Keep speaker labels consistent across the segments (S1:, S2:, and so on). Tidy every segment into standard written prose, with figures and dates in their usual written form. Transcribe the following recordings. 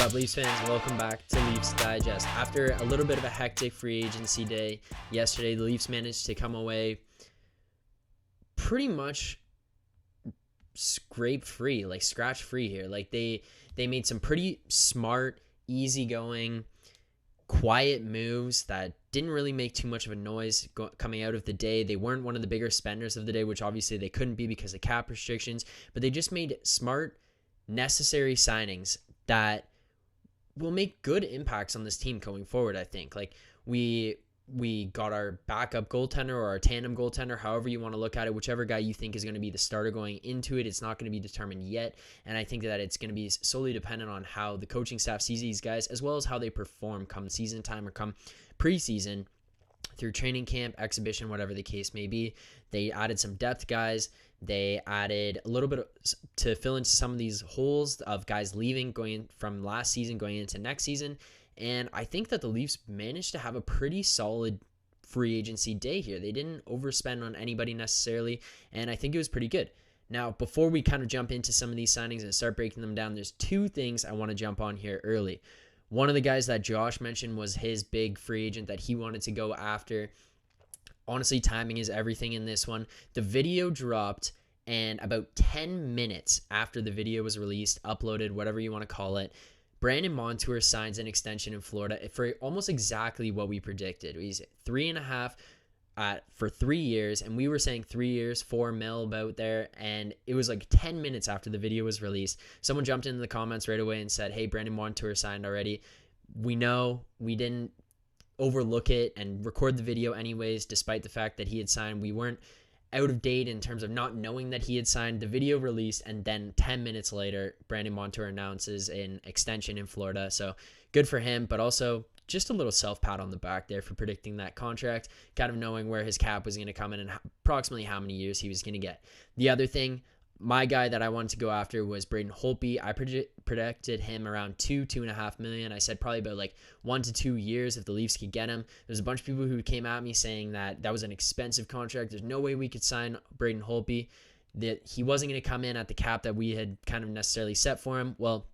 S1: up, Leafs fans? Welcome back to Leafs Digest. After a little bit of a hectic free agency day yesterday, the Leafs managed to come away pretty much scratch-free here. They made some pretty smart, easygoing, quiet moves that didn't really make too much of a noise coming out of the day. They weren't one of the bigger spenders of the day, which obviously they couldn't be because of cap restrictions, but they just made smart, necessary signings that will make good impacts on this team going forward. I think we got our backup goaltender or our tandem goaltender, however you want to look at it, whichever guy you think is going to be the starter going into it. It's not going to be determined yet, and I think that it's going to be solely dependent on how the coaching staff sees these guys, as well as how they perform come season time or come preseason, through training camp, exhibition, whatever the case may be. They added some depth guys. They added a little bit to fill into some of these holes of guys leaving, going from last season, going into next season. And I think that the Leafs managed to have a pretty solid free agency day here. They didn't overspend on anybody necessarily, and I think it was pretty good. Now, before we kind of jump into some of these signings and start breaking them down, there's two things I want to jump on here early. One of the guys that Josh mentioned was his big free agent that he wanted to go after. Honestly, timing is everything in this one. The video dropped, and about 10 minutes after the video was released, uploaded, whatever you want to call it, Brandon Montour signs an extension in Florida for almost exactly what we predicted. He's 3.5 for 3 years, and we were saying 3 years, $4 million about there, and it was like 10 minutes after the video was released. Someone jumped into the comments right away and said, hey, Brandon Montour signed already. We know we didn't overlook it and record the video anyways, despite the fact that he had signed. We weren't out of date in terms of not knowing that he had signed. The video released, and then 10 minutes later, Brandon Montour announces an extension in Florida. So good for him, but also just a little self-pat on the back there for predicting that contract, kind of knowing where his cap was going to come in and approximately how many years he was going to get. The other thing, my guy that I wanted to go after was Braden Holtby. I predicted him around $2.5 million. I said probably about 1 to 2 years if the Leafs could get him. There's a bunch of people who came at me saying that was an expensive contract. There's no way we could sign Braden Holtby, that he wasn't going to come in at the cap that we had kind of necessarily set for him. Well,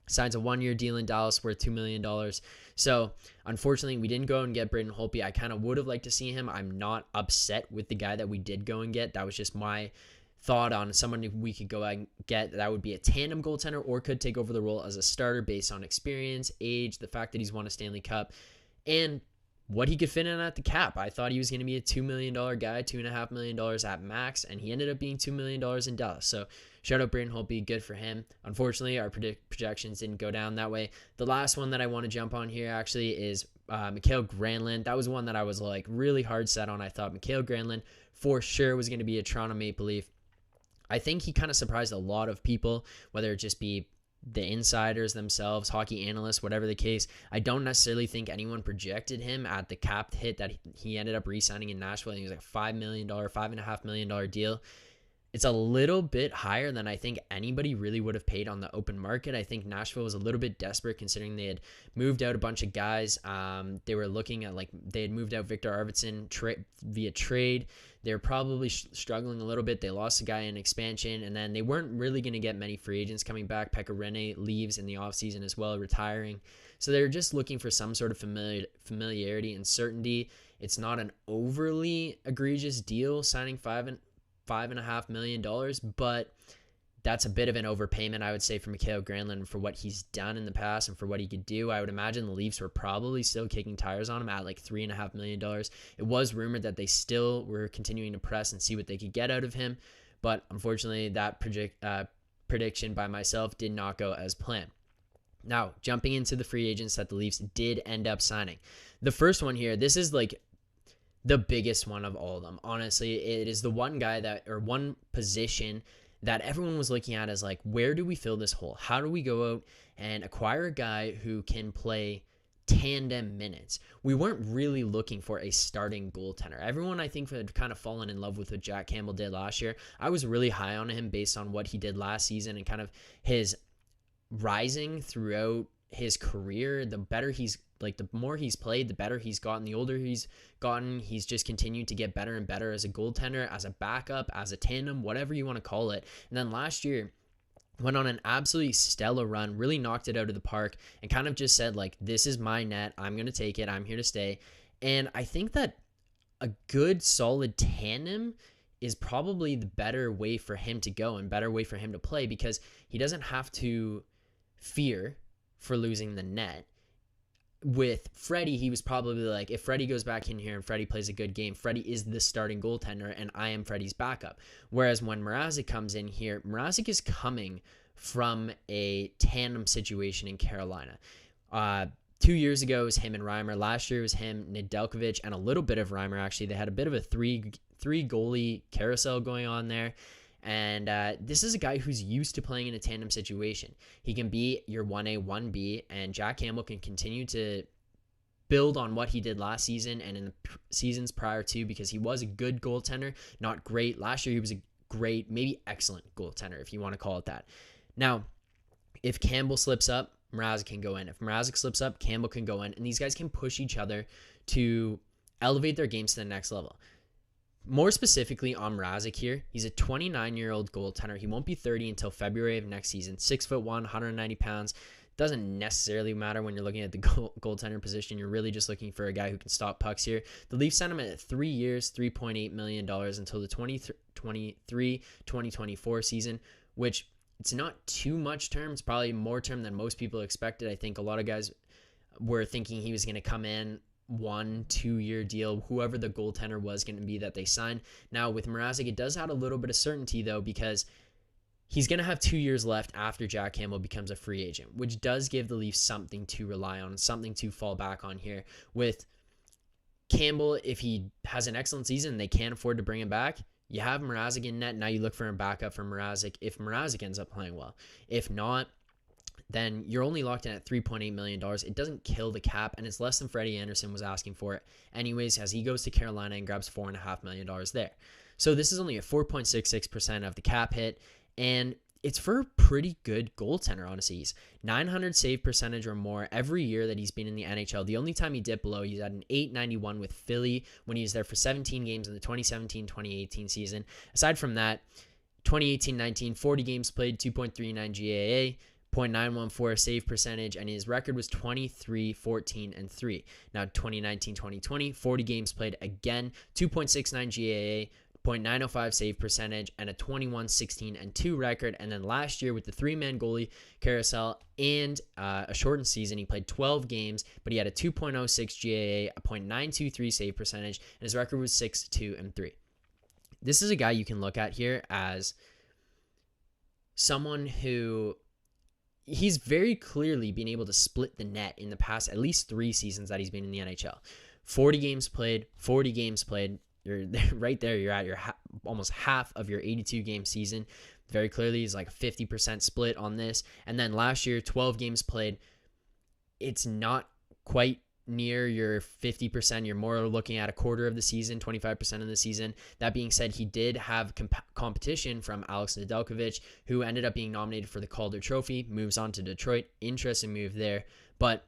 S1: signs a 1-year deal in Dallas worth $2 million. So unfortunately, we didn't go and get Braden Holtby. I kind of would have liked to see him. I'm not upset with the guy that we did go and get. That was just my thought on someone we could go and get that would be a tandem goaltender or could take over the role as a starter based on experience, age, the fact that he's won a Stanley Cup, and what he could fit in at the cap. I thought he was going to be a $2 million guy, $2.5 million at max, and he ended up being $2 million in Dallas. So shout out Braden Holtby, good for him. Unfortunately, our projections didn't go down that way. The last one that I want to jump on here actually is Mikael Granlund. That was one that I was really hard set on. I thought Mikael Granlund for sure was going to be a Toronto Maple Leaf. I think he kind of surprised a lot of people, whether it just be the insiders themselves, hockey analysts, whatever the case. I don't necessarily think anyone projected him at the cap hit that he ended up re-signing in Nashville. I think it was $5.5 million deal. It's a little bit higher than I think anybody really would have paid on the open market. I think Nashville was a little bit desperate considering they had moved out a bunch of guys. They were looking at they had moved out Victor Arvidsson via trade. They were probably struggling a little bit. They lost a guy in expansion, and then they weren't really going to get many free agents coming back. Pekka Rinne leaves in the offseason as well, retiring. So they're just looking for some sort of familiarity and certainty. It's not an overly egregious deal signing $5.5 million, but that's a bit of an overpayment, I would say, for Mikael Granlund for what he's done in the past and for what he could do. I would imagine the Leafs were probably still kicking tires on him at $3.5 million. It was rumored that they still were continuing to press and see what they could get out of him, but unfortunately that prediction by myself did not go as planned. Now, jumping into the free agents that the Leafs did end up signing. The first one here, this is the biggest one of all of them. Honestly, it is the one guy one position that everyone was looking at as where do we fill this hole? How do we go out and acquire a guy who can play tandem minutes? We weren't really looking for a starting goaltender. Everyone, I think, had kind of fallen in love with what Jack Campbell did last year. I was really high on him based on what he did last season and kind of his rising throughout his career. The better he's the more he's played, the better he's gotten. The older he's gotten, he's just continued to get better and better as a goaltender, as a backup, as a tandem, whatever you want to call it. And then last year, went on an absolutely stellar run, really knocked it out of the park, and kind of just said, like, this is my net. I'm going to take it. I'm here to stay. And I think that a good, solid tandem is probably the better way for him to go and better way for him to play, because he doesn't have to fear for losing the net. With Freddie, he was probably like, if Freddie goes back in here and Freddie plays a good game, Freddie is the starting goaltender and I am Freddie's backup. Whereas when Mrazek comes in here, Mrazek is coming from a tandem situation in Carolina. 2 years ago, it was him and Reimer. Last year, it was him, Nedeljkovic, and a little bit of Reimer, actually. They had a bit of a three goalie carousel going on there. And this is a guy who's used to playing in a tandem situation. He can be your 1A, 1B, and Jack Campbell can continue to build on what he did last season and in the seasons prior to, because he was a good goaltender, not great. Last year, he was a great, maybe excellent goaltender, if you want to call it that. Now, if Campbell slips up, Mrazek can go in. If Mrazek slips up, Campbell can go in. And these guys can push each other to elevate their games to the next level. More specifically on Mrazek here, he's a 29-year-old goaltender. He won't be 30 until February of next season. 6'1", 190 pounds. Doesn't necessarily matter when you're looking at the goaltender position. You're really just looking for a guy who can stop pucks here. The Leafs signed him at 3 years, $3.8 million until the 2023-2024 season, which it's not too much term. It's probably more term than most people expected. I think a lot of guys were thinking he was going to come in 1-2 year deal, whoever the goaltender was going to be that they signed. Now with Mrazek, it does add a little bit of certainty though, because he's going to have 2 years left after Jack Campbell becomes a free agent, which does give the Leafs something to rely on, something to fall back on here. With Campbell, if he has an excellent season, they can't afford to bring him back. You have Mrazek in net. Now you look for a backup for Mrazek if Mrazek ends up playing well. If not, then you're only locked in at $3.8 million. It doesn't kill the cap, and it's less than Freddie Anderson was asking for it anyways, as he goes to Carolina and grabs $4.5 million there. So this is only a 4.66% of the cap hit, and it's for a pretty good goaltender, honestly. He's 900 save percentage or more every year that he's been in the NHL. The only time he dipped below, he's at an 891 with Philly when he was there for 17 games in the 2017-2018 season. Aside from that, 2018-19, 40 games played, 2.39 GAA, .914 save percentage, and his record was 23, 14, and 3. Now 2019-2020, 40 games played again, 2.69 GAA, .905 save percentage, and a 21, 16, and 2 record. And then last year with the 3-man goalie carousel and a shortened season, he played 12 games, but he had a 2.06 GAA, a .923 save percentage, and his record was 6, 2, and 3. This is a guy you can look at here as someone who he's very clearly been able to split the net in the past at least 3 seasons that he's been in the NHL. 40 games played. You're right there. You're at your almost half of your 82-game season. Very clearly, he's like a 50% split on this. And then last year, 12 games played. It's not quite near your 50%. You're more looking at a quarter of the season, 25% of the season. That being said, he did have competition from Alex Nedeljkovic, who ended up being nominated for the Calder Trophy, moves on to Detroit. Interesting move there. But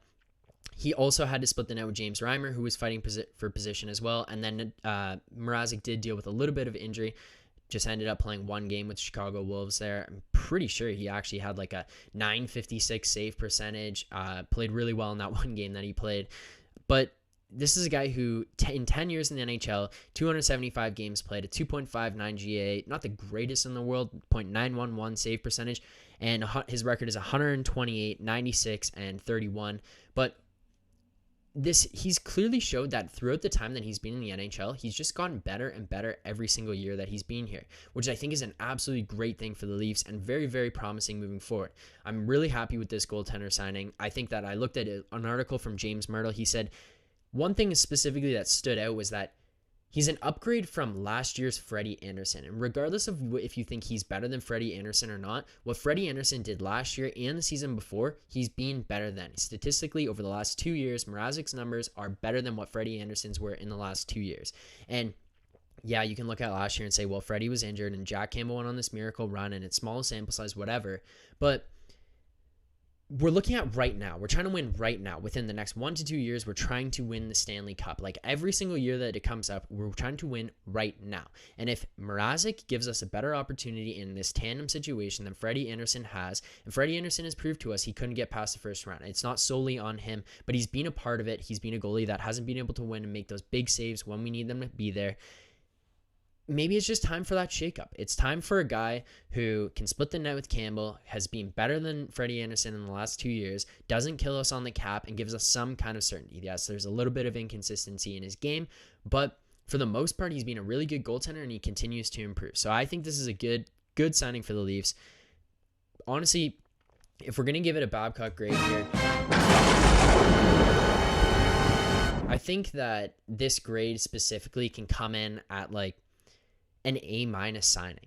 S1: he also had to split the net with James Reimer, who was fighting for position as well. And then Mrazek did deal with a little bit of injury. Just ended up playing 1 game with Chicago Wolves there. I'm pretty sure he actually had like a 956 save percentage. Played really well in that 1 game that he played. But this is a guy who, in 10 years in the NHL, 275 games played, a 2.59 GA, not the greatest in the world, .911 save percentage, and his record is 128, 96, and 31. But he's clearly showed that throughout the time that he's been in the NHL, he's just gotten better and better every single year that he's been here, which I think is an absolutely great thing for the Leafs and very, very promising moving forward. I'm really happy with this goaltender signing. I think that I looked at an article from James Myrtle. He said one thing specifically that stood out was that he's an upgrade from last year's Freddie Anderson. And regardless of if you think he's better than Freddie Anderson or not, what Freddie Anderson did last year and the season before, he's been better than. Statistically, over the last 2 years, Mrazek's numbers are better than what Freddie Anderson's were in the last 2 years. And yeah, you can look at last year and say, well, Freddie was injured and Jack Campbell went on this miracle run and it's small sample size, whatever. But we're looking at right now. We're trying to win right now. Within the next 1 to 2 years, we're trying to win the Stanley Cup. Like every single year that it comes up, we're trying to win right now. And if Mrazek gives us a better opportunity in this tandem situation than Freddie Andersen has, and Freddie Andersen has proved to us he couldn't get past the first round. It's not solely on him, but he's been a part of it. He's been a goalie that hasn't been able to win and make those big saves when we need them to be there. Maybe it's just time for that shakeup. It's time for a guy who can split the net with Campbell, has been better than Freddie Andersen in the last 2 years, doesn't kill us on the cap, and gives us some kind of certainty. Yes, there's a little bit of inconsistency in his game, but for the most part, he's been a really good goaltender, and he continues to improve. So I think this is a good signing for the Leafs. Honestly, if we're going to give it a Babcock grade here, I think that this grade specifically can come in at like an A- signing.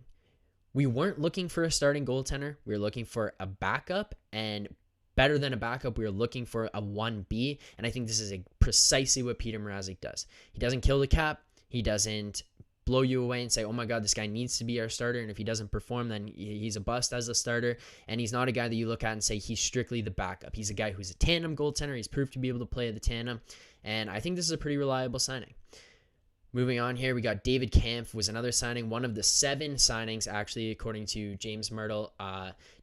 S1: We weren't looking for a starting goaltender. We were looking for a backup, and better than a backup, we were looking for a 1B, and I think this is precisely what Petr Mrazek does. He doesn't kill the cap. He doesn't blow you away and say, oh my God, this guy needs to be our starter, and if he doesn't perform, then he's a bust as a starter, and he's not a guy that you look at and say he's strictly the backup. He's a guy who's a tandem goaltender. He's proved to be able to play the tandem, and I think this is a pretty reliable signing. Moving on here, we got David Kampf was another signing, one of the 7 signings, actually, according to James Myrtle.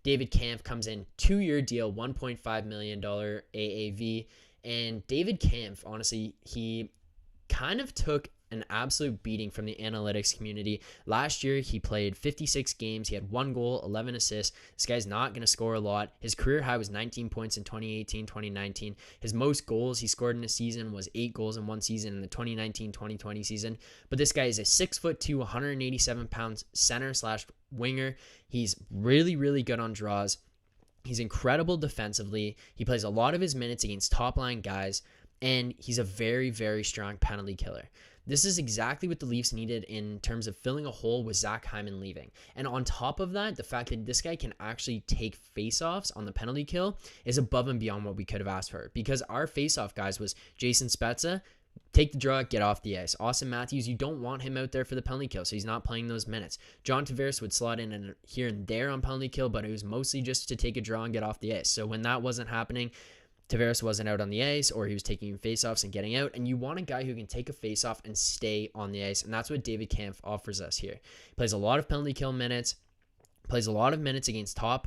S1: David Kampf comes in 2-year deal, $1.5 million AAV. And David Kampf, honestly, he kind of took an absolute beating from the analytics community. Last year, he played 56 games. He had 1 goal, 11 assists. This guy's not going to score a lot. His career high was 19 points in 2018-2019. His most goals he scored in a season was 8 goals in one season in the 2019-2020 season. But this guy is a 6'2", 187-pound center/winger. He's really, really good on draws. He's incredible defensively. He plays a lot of his minutes against top-line guys, and he's a very, very strong penalty killer. This is exactly what the Leafs needed in terms of filling a hole with Zach Hyman leaving. And on top of that, the fact that this guy can actually take faceoffs on the penalty kill is above and beyond what we could have asked for. Because our faceoff guys was Jason Spezza, take the draw, get off the ice. Austin Matthews, you don't want him out there for the penalty kill, so he's not playing those minutes. John Tavares would slot in and here and there on penalty kill, but it was mostly just to take a draw and get off the ice. So when that wasn't happening, Tavares wasn't out on the ice, or he was taking faceoffs and getting out, and you want a guy who can take a faceoff and stay on the ice, and that's what David Kampf offers us here. He plays a lot of penalty kill minutes, plays a lot of minutes against top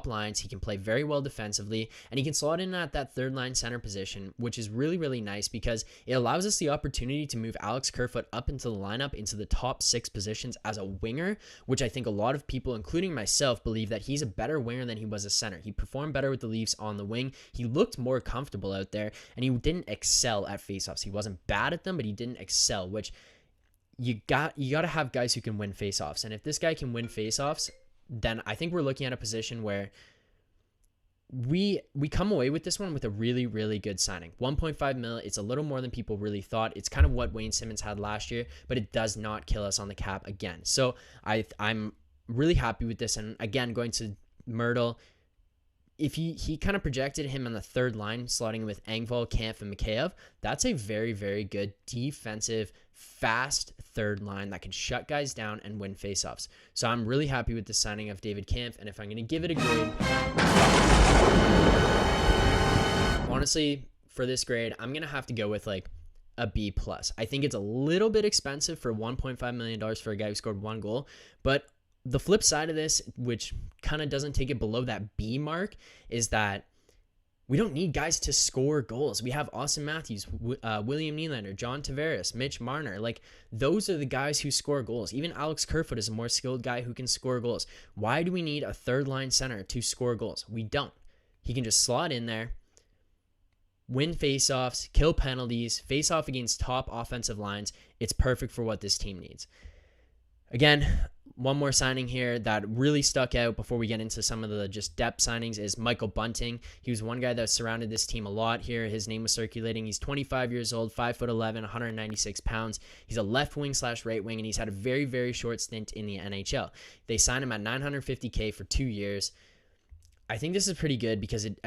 S1: lines. He can play very well defensively, and he can slot in at that third line center position, which is really, really nice because it allows us the opportunity to move Alex Kerfoot up into the lineup into the top 6 positions as a winger, which I think a lot of people, including myself, believe that he's a better winger than he was a center. He performed better with the Leafs on the wing. He looked more comfortable out there, and he didn't excel at faceoffs. He wasn't bad at them, but he didn't excel, which you got to have guys who can win faceoffs. And if this guy can win faceoffs, then I think we're looking at a position where we come away with this one with a really, really good signing. 1.5 mil, it's a little more than people really thought. It's kind of what Wayne Simmons had last year, but it does not kill us on the cap again. So I'm really happy with this. And again, going to Myrtle, if he kind of projected him on the third line, slotting with Engvall, Kampf, and Mikheyev, that's a very, very good defensive, fast third line that can shut guys down and win faceoffs. So I'm really happy with the signing of David Kampf, and if I'm going to give it a grade, honestly, for this grade, I'm going to have to go with like a B+. I think it's a little bit expensive for $1.5 million for a guy who scored 1 goal, but the flip side of this, which kind of doesn't take it below that B mark, is that we don't need guys to score goals. We have Austin Matthews, William Nylander, John Tavares, Mitch Marner. Like, those are the guys who score goals. Even Alex Kerfoot is a more skilled guy who can score goals. Why do we need a third-line center to score goals? We don't. He can just slot in there, win faceoffs, kill penalties, face off against top offensive lines. It's perfect for what this team needs. Again, one more signing here that really stuck out before we get into some of the just depth signings is Michael Bunting. He was one guy that surrounded this team a lot here. His name was circulating. He's 25 years old, 5'11", 196 pounds. He's a left wing / right wing, and he's had a very, very short stint in the NHL. They signed him at $950K for 2 years. I think this is pretty good because it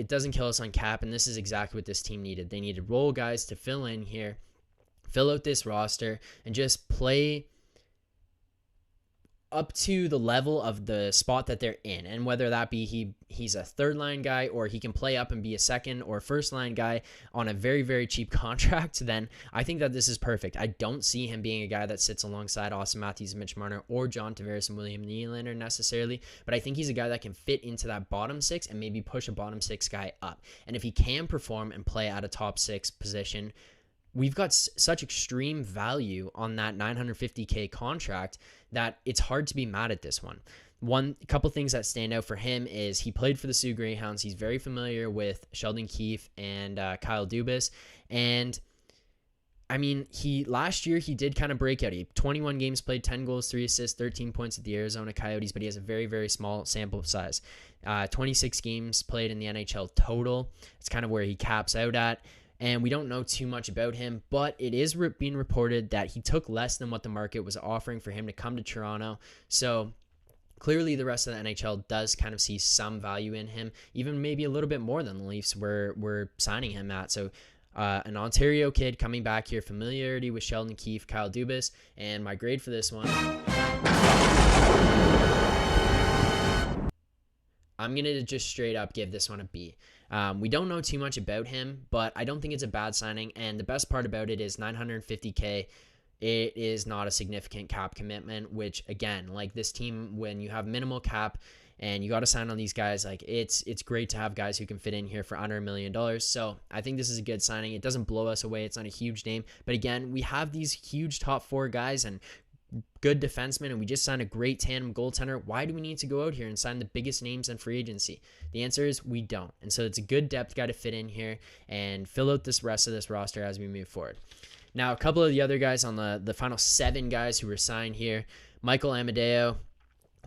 S1: doesn't kill us on cap, and this is exactly what this team needed. They needed role guys to fill in here, fill out this roster, and just play up to the level of the spot that they're in, and whether that be he's a third line guy or he can play up and be a second or first line guy on a very, very cheap contract, then I think that this is perfect. I don't see him being a guy that sits alongside Austin Matthews, Mitch Marner, or John Tavares and William Nylander necessarily, but I think he's a guy that can fit into that bottom six and maybe push a bottom six guy up. And if he can perform and play at a top six position, we've got such extreme value on that $950K contract that it's hard to be mad at this one. One couple things that stand out for him is he played for the Sioux Greyhounds. He's very familiar with Sheldon Keefe and Kyle Dubas. And I mean, last year he did kind of break out. He 21 games played, 10 goals, 3 assists, 13 points at the Arizona Coyotes, but he has a very, very small sample size. 26 games played in the NHL total. It's kind of where he caps out at. And we don't know too much about him, but it is being reported that he took less than what the market was offering for him to come to Toronto. So clearly the rest of the NHL does kind of see some value in him, even maybe a little bit more than the Leafs were signing him at. So an Ontario kid coming back here, familiarity with Sheldon Keefe, Kyle Dubas, and my grade for this one, I'm going to just straight up give this one a B. We don't know too much about him, but I don't think it's a bad signing. And the best part about it is $950K. It is not a significant cap commitment, which again, like this team, when you have minimal cap and you got to sign on these guys, like it's great to have guys who can fit in here for under $1 million. So I think this is a good signing. It doesn't blow us away. It's not a huge name, but again, we have these huge top four guys and good defensemen, and we just signed a great tandem goaltender. Why do we need to go out here and sign the biggest names in free agency? The answer is we don't. And so it's a good depth guy to fit in here and fill out this rest of this roster as we move forward. Now, a couple of the other guys on the final 7 guys who were signed here: Michael Amadeo,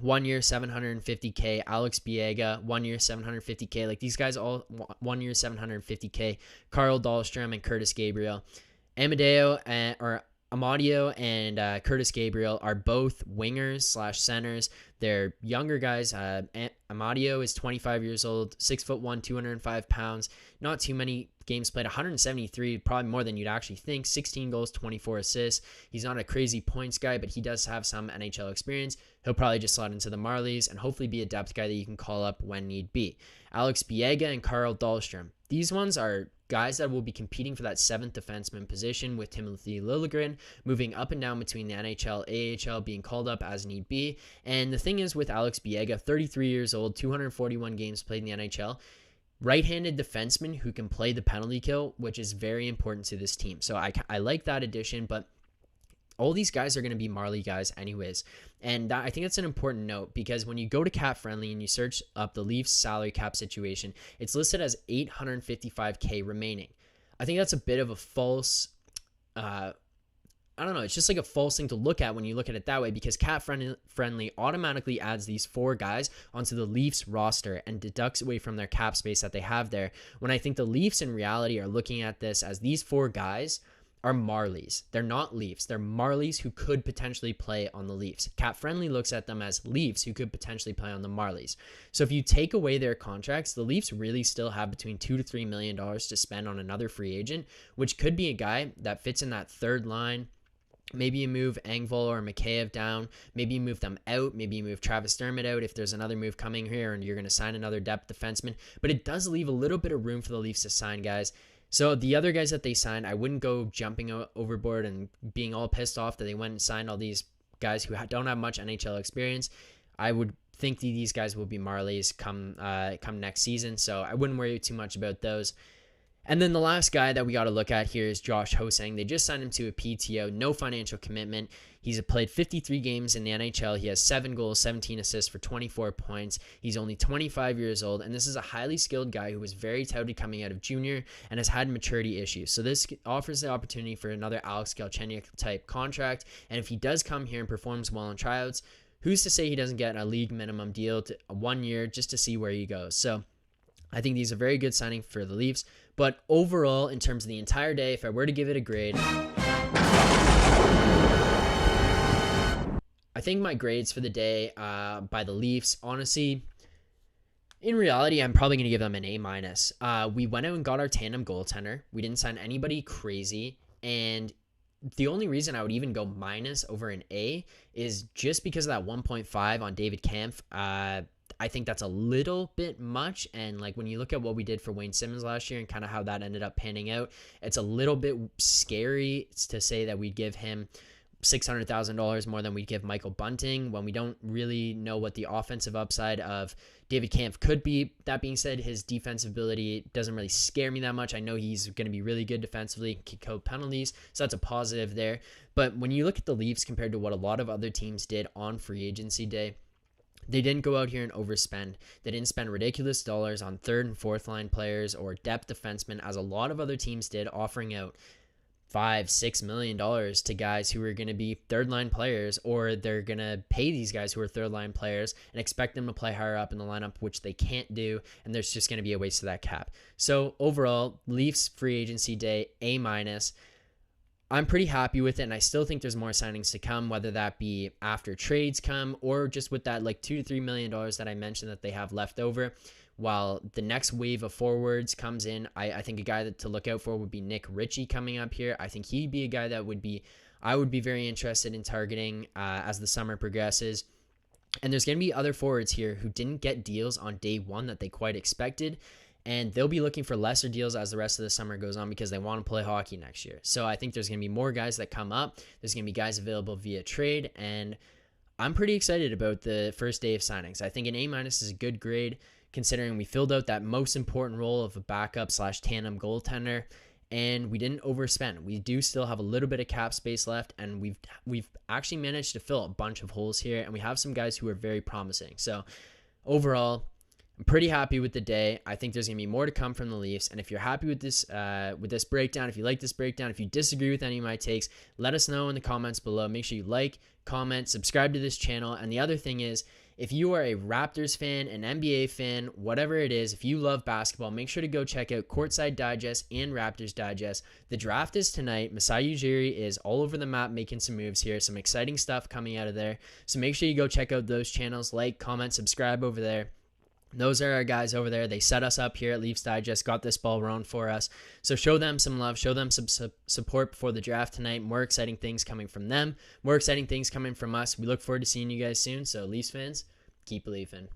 S1: 1 year, $750K. Alex Biega, 1 year, $750K. Like these guys all 1 year, $750K. Carl Dahlstrom and Curtis Gabriel. Amadio and Curtis Gabriel are both wingers / centers. They're younger guys. Amadio is 25 years old, 6'1", 205 pounds. Not too many games played, 173, probably more than you'd actually think. 16 goals, 24 assists. He's not a crazy points guy, but he does have some NHL experience. He'll probably just slot into the Marlies and hopefully be a depth guy that you can call up when need be. Alex Biega and Carl Dahlstrom. These ones are guys that will be competing for that 7th defenseman position, with Timothy Liljegren moving up and down between the NHL, AHL, being called up as need be. And the thing is with Alex Biega, 33 years old, 241 games played in the NHL, right-handed defenseman who can play the penalty kill, which is very important to this team. So I like that addition, but all these guys are going to be Marley guys anyways. And I think that's an important note, because when you go to Cap Friendly and you search up the Leafs salary cap situation, it's listed as $855K remaining. I think that's a bit of a false, I don't know, it's just like a false thing to look at when you look at it that way, because Cap Friendly automatically adds these 4 guys onto the Leafs roster and deducts away from their cap space that they have there, when I think the Leafs in reality are looking at this as these 4 guys are Marlies. They're not Leafs. They're Marlies who could potentially play on the Leafs. Cap Friendly looks at them as Leafs who could potentially play on the Marlies. So if you take away their contracts, the Leafs really still have between $2 to $3 million to spend on another free agent, which could be a guy that fits in that third line. Maybe you move Engvall or Mikheyev down. Maybe you move them out. Maybe you move Travis Dermott out if there's another move coming here and you're going to sign another depth defenseman. But it does leave a little bit of room for the Leafs to sign guys. So the other guys that they signed, I wouldn't go jumping overboard and being all pissed off that they went and signed all these guys who don't have much NHL experience. I would think these guys will be Marlies come next season, so I wouldn't worry too much about those. And then the last guy that we got to look at here is Josh Hosang. They just signed him to a PTO, no financial commitment. He's played 53 games in the NHL. He has 7 goals, 17 assists for 24 points. He's only 25 years old, and this is a highly skilled guy who was very touted coming out of junior and has had maturity issues. So this offers the opportunity for another Alex Galchenyuk type contract, and if he does come here and performs well in tryouts, who's to say he doesn't get a league minimum deal to 1 year just to see where he goes. So I think these are very good signing for the Leafs. But overall, in terms of the entire day, if I were to give it a grade, I think my grades for the day by the Leafs, honestly, in reality, I'm probably going to give them an A-. We went out and got our tandem goaltender. We didn't sign anybody crazy. And the only reason I would even go minus over an A is just because of that 1.5 on David Kampf. I think that's a little bit much. And like when you look at what we did for Wayne Simmons last year and kind of how that ended up panning out, it's a little bit scary to say that we'd give him $600,000 more than we'd give Michael Bunting when we don't really know what the offensive upside of David Kampf could be. That being said, his defensive ability doesn't really scare me that much. I know he's going to be really good defensively, kick code penalties, so that's a positive there. But when you look at the Leafs compared to what a lot of other teams did on free agency day, they didn't go out here and overspend. They didn't spend ridiculous dollars on third and fourth line players or depth defensemen, as a lot of other teams did, offering out $5-6 million to guys who are going to be third line players, or they're going to pay these guys who are third line players and expect them to play higher up in the lineup, which they can't do, and there's just going to be a waste of that cap. So overall, Leafs free agency day, A-. I'm pretty happy with it, and I still think there's more signings to come, whether that be after trades come or just with that like $2 to $3 million that I mentioned that they have left over. While the next wave of forwards comes in, I think a guy to look out for would be Nick Ritchie coming up here. I think he'd be a guy that I would be very interested in targeting as the summer progresses. And there's going to be other forwards here who didn't get deals on day one that they quite expected. And they'll be looking for lesser deals as the rest of the summer goes on because they want to play hockey next year. So I think there's going to be more guys that come up. There's going to be guys available via trade. And I'm pretty excited about the first day of signings. I think an A- is a good grade considering we filled out that most important role of a backup/tandem goaltender. And we didn't overspend. We do still have a little bit of cap space left, and we've actually managed to fill a bunch of holes here, and we have some guys who are very promising. So overall, I'm pretty happy with the day. I think there's going to be more to come from the Leafs. And if you're happy with this breakdown, if you like this breakdown, if you disagree with any of my takes, let us know in the comments below. Make sure you like, comment, subscribe to this channel. And the other thing is, if you are a Raptors fan, an NBA fan, whatever it is, if you love basketball, make sure to go check out Courtside Digest and Raptors Digest. The draft is tonight. Masai Ujiri is all over the map making some moves here. Some exciting stuff coming out of there. So make sure you go check out those channels. Like, comment, subscribe over there. Those are our guys over there. They set us up here at Leafs Digest, got this ball rolling for us. So show them some love, show them some support before the draft tonight. More exciting things coming from them, more exciting things coming from us. We look forward to seeing you guys soon. So Leafs fans, keep believing.